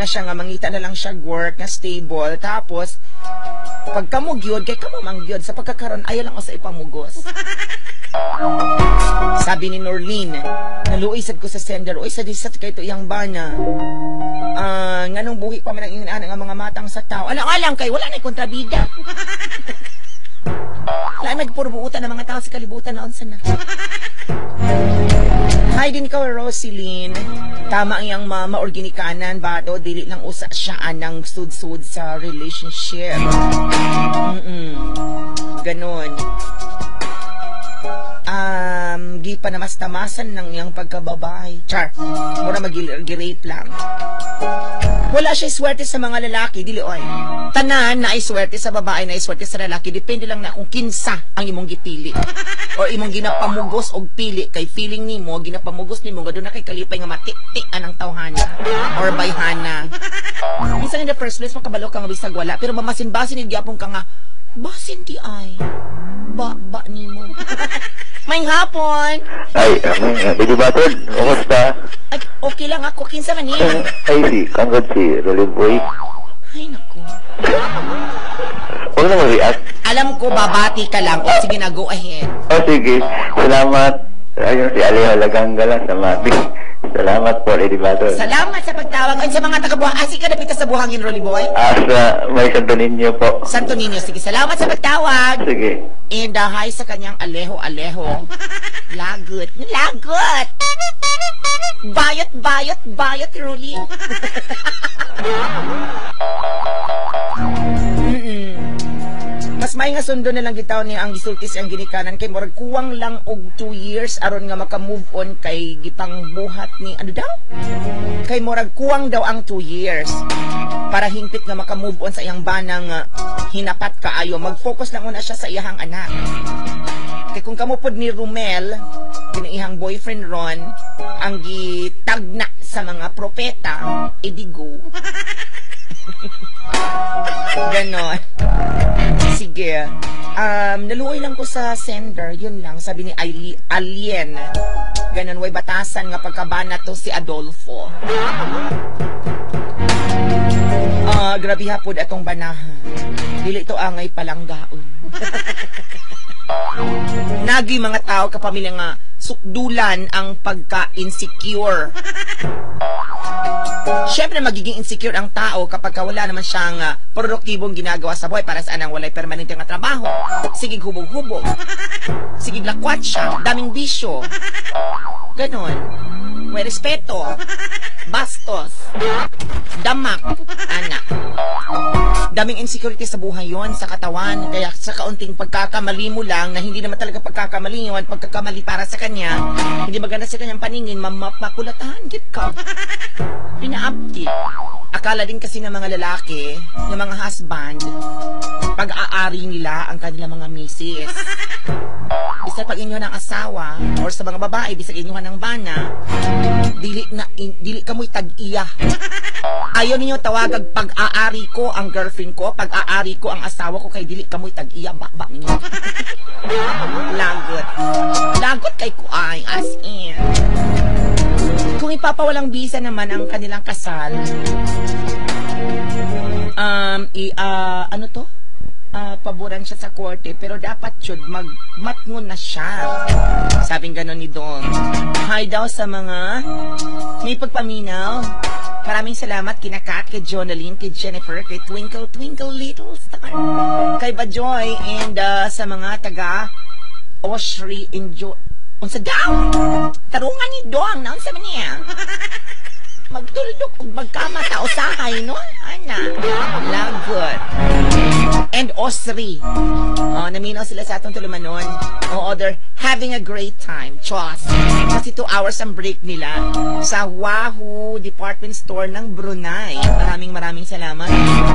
siya nga mangita na lang siya work nga stable, tapos pag kamugyod kay kamo mangyod sa pagkakaroon ayaw lang sa ipamugos. Sabi ni Norlene, naluisad ko sa sender, oy sa disat kay to iyang bana. Nganong buhi pa man ang inaan nga mga matang sa tao. Alang-alang kay wala na kontrabida. Wala nagpurbuutan ng mga tao sa kalibutan na unsa na. Hi din ka, Roseline. Tama ang iyang maorginikanan, bado dili lang usa siya ng sud-sud sa relationship. Ganon. Di pa namas-tamasan ng iyang pagkababae. Char, mura mag-rape lang. Wala siya swerte sa mga lalaki, dili oy. Tanan na ay swerte sa babae, na ay swerte sa lalaki, depende lang na kung kinsa ang imong gipili. O imong ginapamugos og pili kay feeling nimo, ginapamugos nimo nga doon na kay kalipay nga matik-tikan ang tawhana or bayhana. Minsan in the first place makabalo ka nga bisag wala, pero mamasin-basin ni gyapon ka nga basin di ay. Ba nimo. May hapon. Ay, Baby Battle, kumusta? Ay, okay lang ako. Kinsa man yan? Ay, kangkad si Rolling Boy. Ay, naku. Huwag na mag-react. Alam ko, babati ka lang. O, sige na, go ahead. O, sige. Salamat. Ayun, si Alejo Laganggala sa Mati. Salamat po, Lady Battle. Salamat sa pagtawag. Ay, sa mga taga-buhang. Asik ka napita sa buhangin, Rolly Boy? Sa may Santo Niño po. Santo Niño. Sige, salamat sa pagtawag. Sige. And hi sa kanyang Alejo. Lagot. Lagot! Bayot, Rolly. Mas may nga sundo na lang gitaw niya ang gisultis ang ginikanan kay murag kuwang lang og 2 years aron nga maka-move on kay gipang buhat ni ano daw? Kay murag kuwang daw ang 2 years para hingpit nga maka-move on sa iyang banang hinapat kaayo. Mag-focus lang una siya sa iyang anak. Kay kung kamupod ni Romel, kiniihang boyfriend Ron, ang gitagna sa mga propeta, edigo. Ganon. Sige. Naluoy lang ko sa sender, yun lang. Sabi ni Alien. Ganon, way batasan nga pagkabana to si Adolfo. Grabe hapod atong banahan. Dili to angay palanggaon. Nagi mga tao kapamilya nga sukdulan ang pagka-insecure. Siyempre magiging insecure ang tao kapag wala naman siyang produktibong ginagawa sa buhay para saan ang walay permanente nga trabaho. Sige hubog-hubog. Sige lakwat siya. Daming bisyo. Ganon. May respeto. Bastos. Damak. Anak. Daming insecurity sa buhay yon, sa katawan. Kaya sa kaunting pagkakamali mo lang, na hindi naman talaga pagkakamali yun, pagkakamali para sa kanya, hindi maganda sa kanyang paningin, makulatahan, git ka. Pina-update. Akala din kasi ng mga lalaki, ng mga husband, pag-aari nila ang kanilang mga misis. Bisa pag inyo ng asawa, or sa mga babae, bisa inyo ng bana, dili kamoy tag-iya. Ayaw ninyo tawagag pag-aari ko ang girlfriend ko, pag-aari ko ang asawa ko, kay dili kamoy tag-iya, ba ninyo. Lagot kay kuay, as in. Kung ipapawalang bisa naman ang kanilang kasal, paboran siya sa korte, pero dapat yun, magmatngon na siya. Sabing ganon ni Dong. Hi daw sa mga may pagpaminaw. Maraming salamat kina Kat, kay Jonaline, kay Jennifer, kay Twinkle, Twinkle Little Star, kay Bajoy, and sa mga taga Oshri, Enjoy. Unsa daw? Tarungan ni Dong, naon sa maniya? Magtuldok ug magkamata usahay no ana lagot and Osri naminaw sila sa atong tulumanon they're having a great time chos kasi 2 hours ang break nila sa Wahoo department store ng Brunei. Maraming salamat.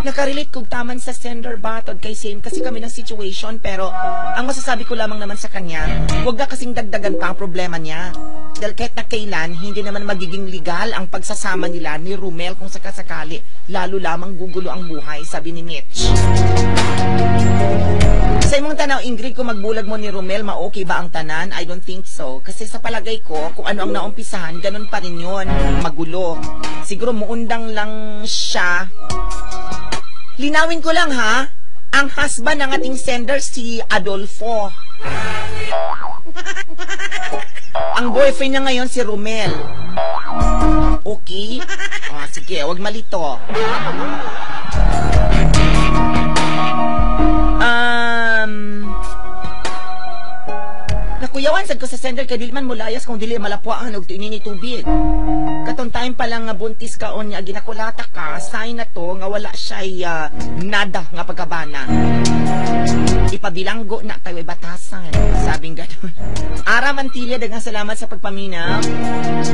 Nakarelate kog taman sa sender batod kay same kasi kami ng situation, pero ang masasabi ko lamang naman sa kanya, wag na kasing dagdagan pa ang problema niya. Dahil kahit na kailan, hindi naman magiging legal ang pagsasama nila ni Romel kung sakasakali. Lalo lamang gugulo ang buhay, sabi ni Mitch. Sa imong tanaw, Ingrid, kung magbulag mo ni Romel, ma-okay ba ang tanan? I don't think so. Kasi sa palagay ko, kung ano ang naumpisahan, ganun pa rin yun. Magulo. Siguro muundang lang siya. Linawin ko lang ha, ang husband ng ating sender si Adolfo. Ang boyfriend niya ngayon si Romel. Okay? Sige, wag malito. Nakuyawan sad ko sa sender kay dili man mulayas kung dili malapwaan og tinini tubig. Katon time pa lang nga buntis kaon niya ginakulata ka, sign na to nga wala siya nada nga pagkabana. Ipabilanggo na tayo batasan. Sabing gano'n. Ara Mantilia, daghang salamat sa pagpaminaw.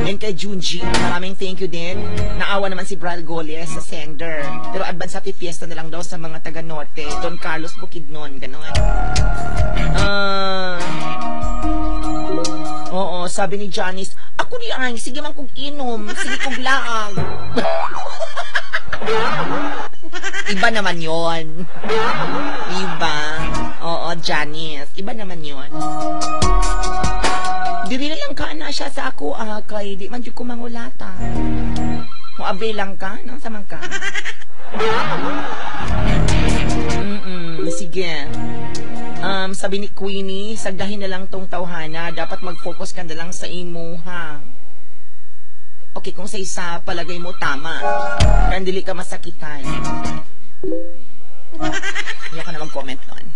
And kay Junji, maraming thank you din. Naawa naman si Brad Goles sa sender. Pero advance happy fiesta na lang daw sa mga taga-norte. Don Carlos Bukidnon, gano'n. Oo, sabi ni Janice, ako di ay, sige man kong inom, sige kong laang. Iba naman yon. Iba. Oo, Janice. Iba naman yon. Diri lang ka na siya sa ako, kay di man dyan ko mangulata. Muabi lang ka, no? Samang ka. Sige. Sabi ni Queenie, sagdahin na lang tong tawhana, dapat mag-focus ka na lang sa imuha. Okay, kung sa isa, palagay mo tama. Kaya dili ka masakitan. Hindi ka na mag-comment nun.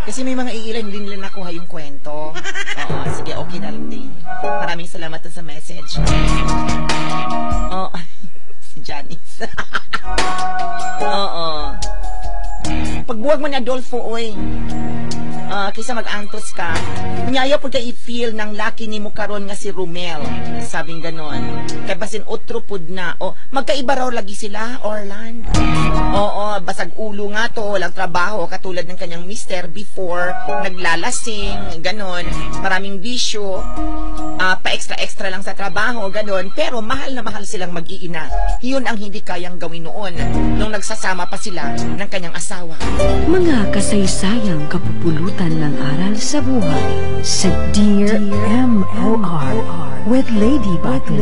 Kasi may mga iilan, hindi nila nakuha yung kwento. Oo, sige, okay na lang din. Maraming salamat sa message. Oo, si Janice. Oo. Pagbuwag mo ni Adolfo, oy. Kaysa mag-antos ka, kunyaya po ka i-feel ng laki ni mo karon nga si Romel. Sabing ganon. Kaya basin otro pud na. O, magkaiba raw lagi sila, Orland. Oo, basag ulo nga to, walang trabaho, katulad ng kanyang mister before, naglalasing, ganon. Maraming bisyo, pa-extra-extra lang sa trabaho, ganon. Pero mahal na mahal silang mag-iina. Yun ang hindi kayang gawin noon, nung nagsasama pa sila ng kanyang asawa. Mga kasaysayang kapupulutan ng aral sa buhay sa Dear M.O.R. with Lady Batu.